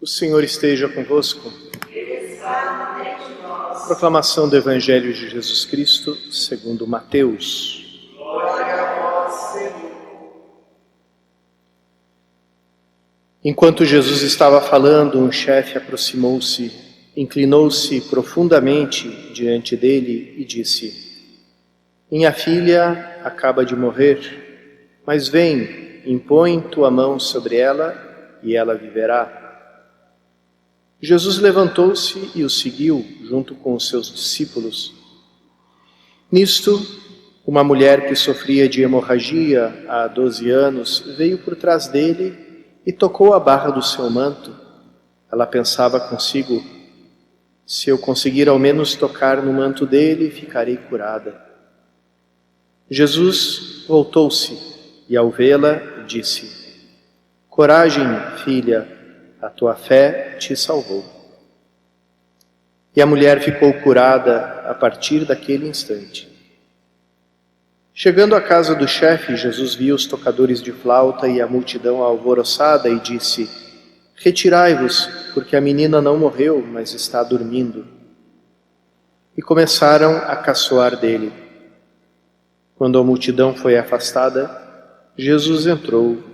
O Senhor esteja convosco. Proclamação do Evangelho de Jesus Cristo, segundo Mateus. Glória a vós, Senhor. Enquanto Jesus estava falando, um chefe aproximou-se, inclinou-se profundamente diante dele e disse: Minha filha acaba de morrer, mas vem, impõe tua mão sobre ela e ela viverá. Jesus levantou-se e o seguiu, junto com os seus discípulos. Nisto, uma mulher que sofria de hemorragia há 12 anos veio por trás dele e tocou a barra do seu manto. Ela pensava consigo: se eu conseguir ao menos tocar no manto dele, ficarei curada. Jesus voltou-se e, ao vê-la, disse: Coragem, filha, a tua fé te salvou. E a mulher ficou curada a partir daquele instante. Chegando à casa do chefe, Jesus viu os tocadores de flauta e a multidão alvoroçada e disse: Retirai-vos, porque a menina não morreu, mas está dormindo. E começaram a caçoar dele. Quando a multidão foi afastada, Jesus entrou,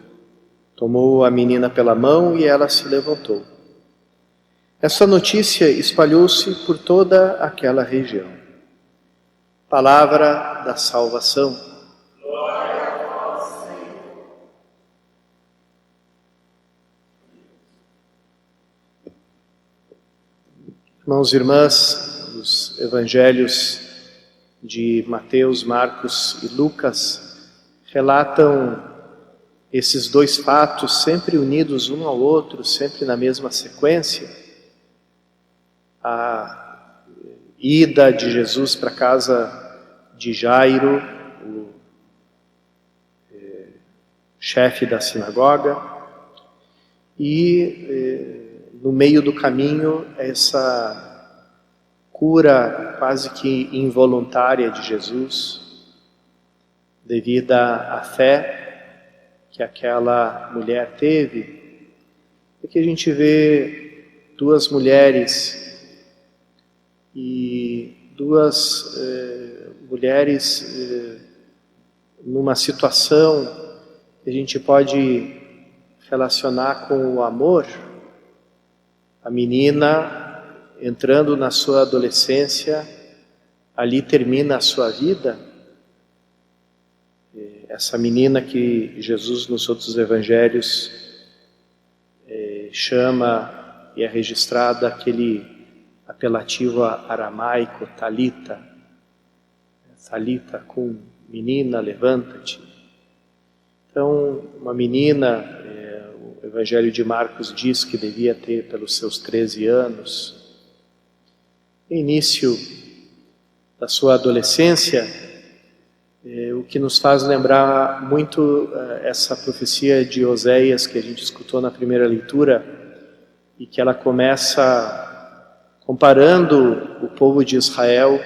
tomou a menina pela mão e ela se levantou. Essa notícia espalhou-se por toda aquela região. Palavra da salvação. Glória a vós, Senhor. Irmãos e irmãs, os evangelhos de Mateus, Marcos e Lucas relatam esses dois fatos sempre unidos um ao outro, sempre na mesma sequência. A ida de Jesus para a casa de Jairo, o chefe da sinagoga, e no meio do caminho essa cura quase que involuntária de Jesus, devido à fé que aquela mulher teve. Aqui a gente vê duas mulheres numa situação que a gente pode relacionar com o amor. A menina entrando na sua adolescência, ali termina a sua vida. Essa menina que Jesus nos outros evangelhos chama e é registrada aquele apelativo aramaico, Talita. Talita com menina, levanta-te. Então, uma menina, o Evangelho de Marcos diz que devia ter pelos seus 13 anos. No início da sua adolescência, o que nos faz lembrar muito essa profecia de Oséias que a gente escutou na primeira leitura, e que ela começa comparando o povo de Israel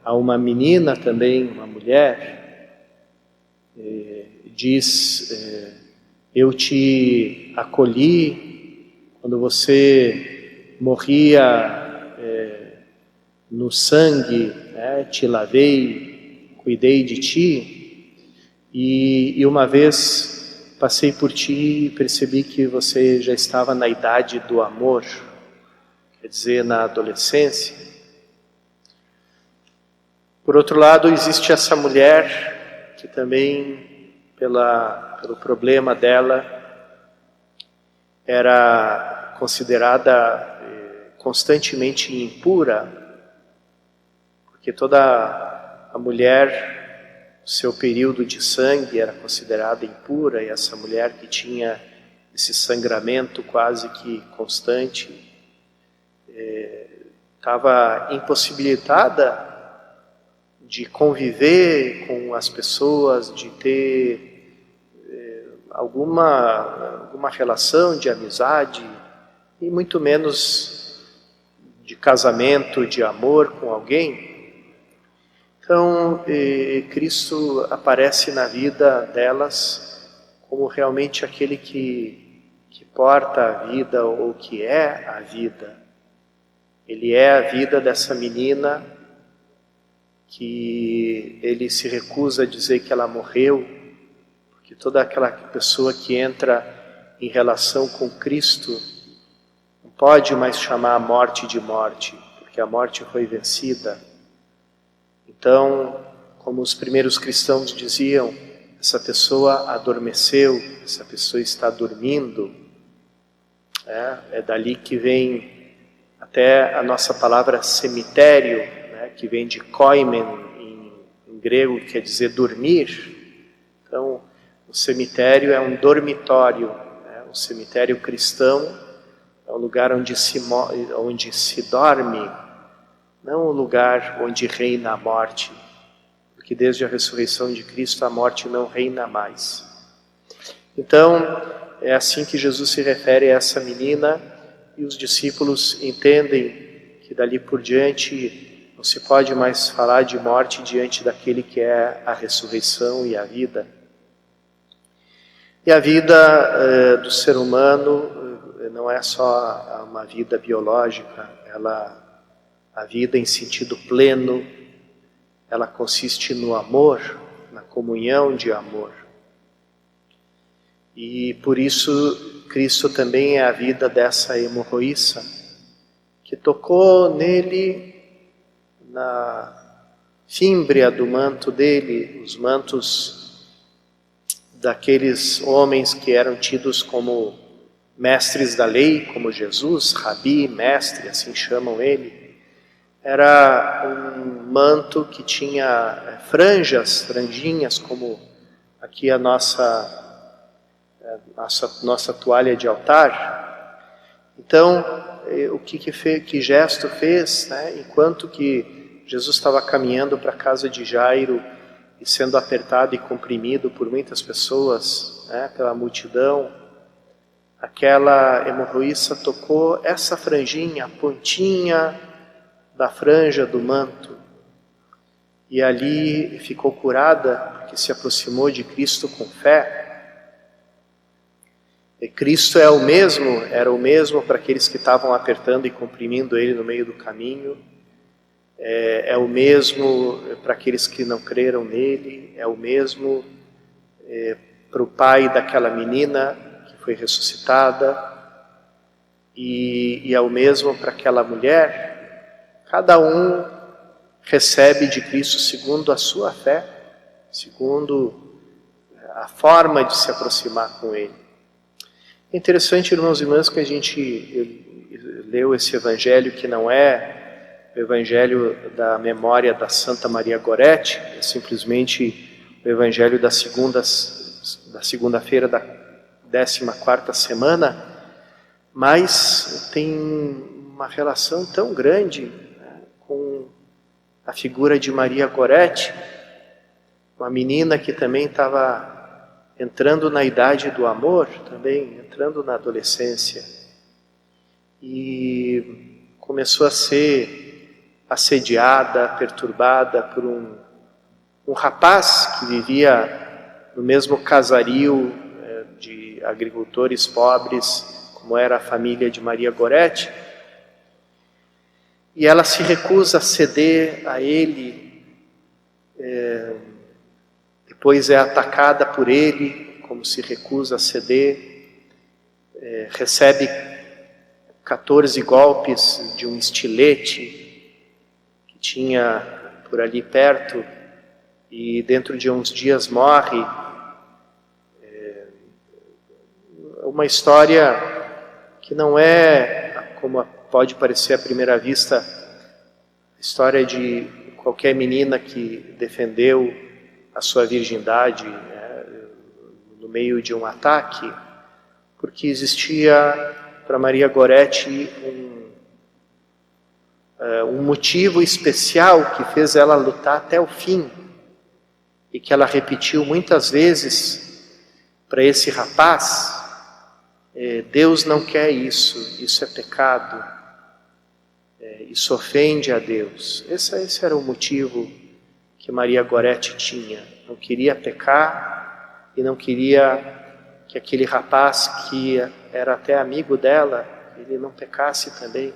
a uma menina também, uma mulher. Diz: eu te acolhi quando você morria no sangue, te lavei, cuidei de ti, e uma vez passei por ti e percebi que você já estava na idade do amor, quer dizer, na adolescência. Por outro lado, existe essa mulher que também, pelo problema dela, era considerada constantemente impura, porque toda a mulher, o seu período de sangue era considerada impura, e essa mulher que tinha esse sangramento quase que constante, estava impossibilitada de conviver com as pessoas, de ter alguma relação de amizade, e muito menos de casamento, de amor com alguém. Então, Cristo aparece na vida delas como realmente aquele que que porta a vida ou que é a vida. Ele é a vida dessa menina que ele se recusa a dizer que ela morreu, porque toda aquela pessoa que entra em relação com Cristo não pode mais chamar a morte de morte, porque a morte foi vencida. Então, como os primeiros cristãos diziam, essa pessoa adormeceu, essa pessoa está dormindo. É dali que vem até a nossa palavra cemitério, né, que vem de koimen em grego, que quer dizer dormir. Então, o cemitério é um dormitório, né? O cemitério cristão é um lugar onde se dorme, não um lugar onde reina a morte, porque desde a ressurreição de Cristo a morte não reina mais. Então, é assim que Jesus se refere a essa menina, e os discípulos entendem que dali por diante não se pode mais falar de morte diante daquele que é a ressurreição e a vida. E a vida do ser humano não é só uma vida biológica, a vida em sentido pleno, ela consiste no amor, na comunhão de amor. E por isso Cristo também é a vida dessa hemorroíça, que tocou nele na fímbria do manto dele, os mantos daqueles homens que eram tidos como mestres da lei, como Jesus, rabi, mestre, assim chamam ele. Era um manto que tinha franjinhas, como aqui a nossa toalha de altar. Então, que gesto fez, né? Enquanto que Jesus estava caminhando para a casa de Jairo e sendo apertado e comprimido por muitas pessoas, né, pela multidão, aquela hemorroíça tocou essa franjinha, a pontinha da franja do manto, e ali ficou curada, porque se aproximou de Cristo com fé. E Cristo era o mesmo para aqueles que estavam apertando e comprimindo ele no meio do caminho, é o mesmo para aqueles que não creram nele, é o mesmo para o pai daquela menina que foi ressuscitada, e é o mesmo para aquela mulher. Cada um recebe de Cristo segundo a sua fé, segundo a forma de se aproximar com Ele. É interessante, irmãos e irmãs, que a gente leu esse evangelho que não é o evangelho da memória da Santa Maria Gorete, é simplesmente o evangelho da segunda-feira da 14ª semana, mas tem uma relação tão grande, né, com a figura de Maria Gorete, uma menina que também estava entrando na idade do amor, também entrando na adolescência, e começou a ser assediada, perturbada por um rapaz que vivia no mesmo casario de agricultores pobres, como era a família de Maria Gorete, e ela se recusa a ceder a ele, depois é atacada por ele, como se recusa a ceder, recebe 14 golpes de um estilete que tinha por ali perto, e dentro de uns dias morre. Uma história que não é, como pode parecer à primeira vista, a história de qualquer menina que defendeu a sua virgindade no meio de um ataque, porque existia para Maria Gorete um motivo especial que fez ela lutar até o fim, e que ela repetiu muitas vezes para esse rapaz: Deus não quer isso, isso é pecado, isso ofende a Deus. Esse era o motivo que Maria Gorete tinha. Não queria pecar e não queria que aquele rapaz que era até amigo dela, ele não pecasse também.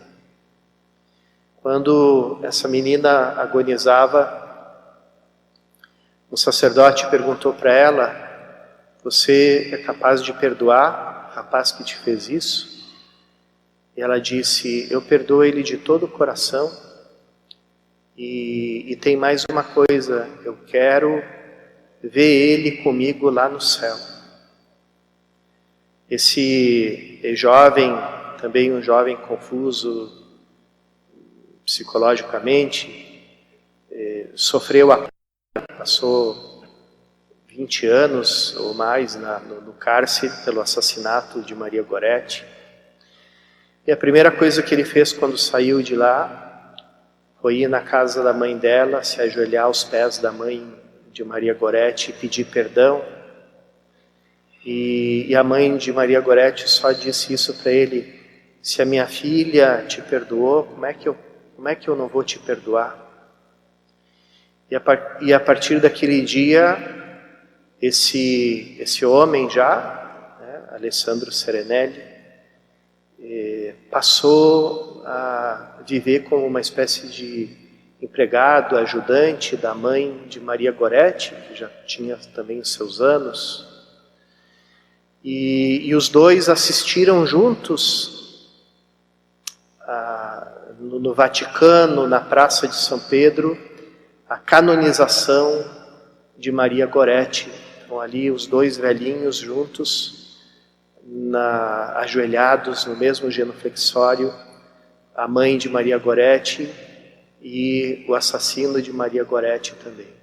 Quando essa menina agonizava, um sacerdote perguntou para ela: você é capaz de perdoar o rapaz que te fez isso? E ela disse: eu perdoo ele de todo o coração, e tem mais uma coisa, eu quero ver ele comigo lá no céu. Esse jovem, também um jovem confuso psicologicamente, sofreu passou 20 anos ou mais no cárcere pelo assassinato de Maria Goretti. E a primeira coisa que ele fez quando saiu de lá foi ir na casa da mãe dela, se ajoelhar aos pés da mãe de Maria Goretti e pedir perdão. E a mãe de Maria Goretti só disse isso para ele: se a minha filha te perdoou, como é que eu não vou te perdoar? E a partir daquele dia, esse homem já, né, Alessandro Serenelli, passou a viver como uma espécie de empregado, ajudante da mãe de Maria Goretti, que já tinha também os seus anos. E os dois assistiram juntos no Vaticano, na Praça de São Pedro, a canonização de Maria Goretti. Então ali os dois velhinhos juntos, ajoelhados no mesmo genuflexório, a mãe de Maria Goretti e o assassino de Maria Goretti também.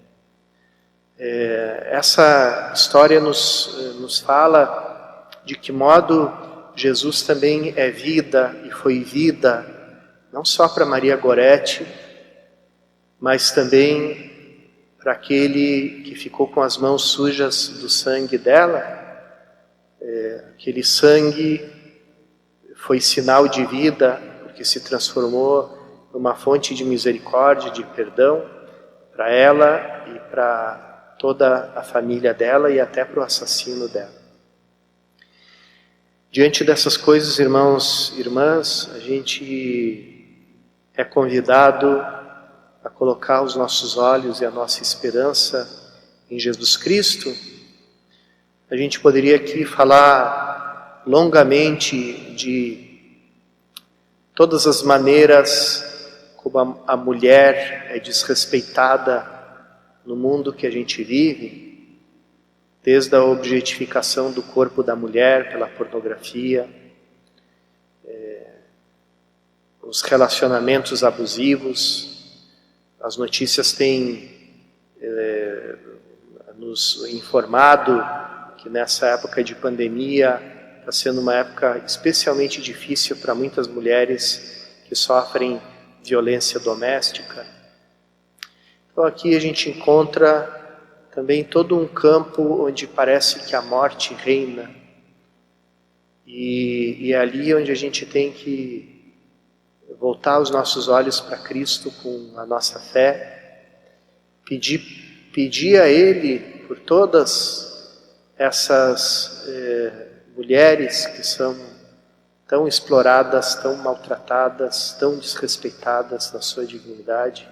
Essa história nos fala de que modo Jesus também é vida e foi vida, não só para Maria Goretti, mas também para aquele que ficou com as mãos sujas do sangue dela. Aquele sangue foi sinal de vida, porque se transformou numa fonte de misericórdia, de perdão para ela e para toda a família dela e até para o assassino dela. Diante dessas coisas, irmãos e irmãs, a gente é convidado a colocar os nossos olhos e a nossa esperança em Jesus Cristo. A gente poderia aqui falar longamente de todas as maneiras como a mulher é desrespeitada no mundo que a gente vive, desde a objetificação do corpo da mulher pela pornografia, os relacionamentos abusivos. As notícias têm nos informado que nessa época de pandemia está sendo uma época especialmente difícil para muitas mulheres que sofrem violência doméstica. Então aqui a gente encontra também todo um campo onde parece que a morte reina. E é ali onde a gente tem que voltar os nossos olhos para Cristo com a nossa fé, pedir a Ele por todas essas mulheres que são tão exploradas, tão maltratadas, tão desrespeitadas na sua dignidade,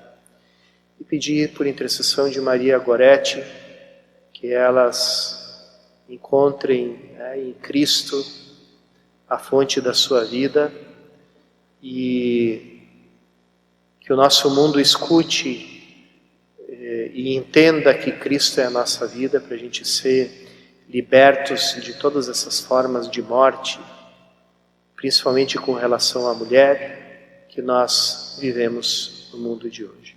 e pedir por intercessão de Maria Goretti que elas encontrem em Cristo a fonte da sua vida, e que o nosso mundo escute e entenda que Cristo é a nossa vida, para a gente ser libertos de todas essas formas de morte, principalmente com relação à mulher, que nós vivemos no mundo de hoje.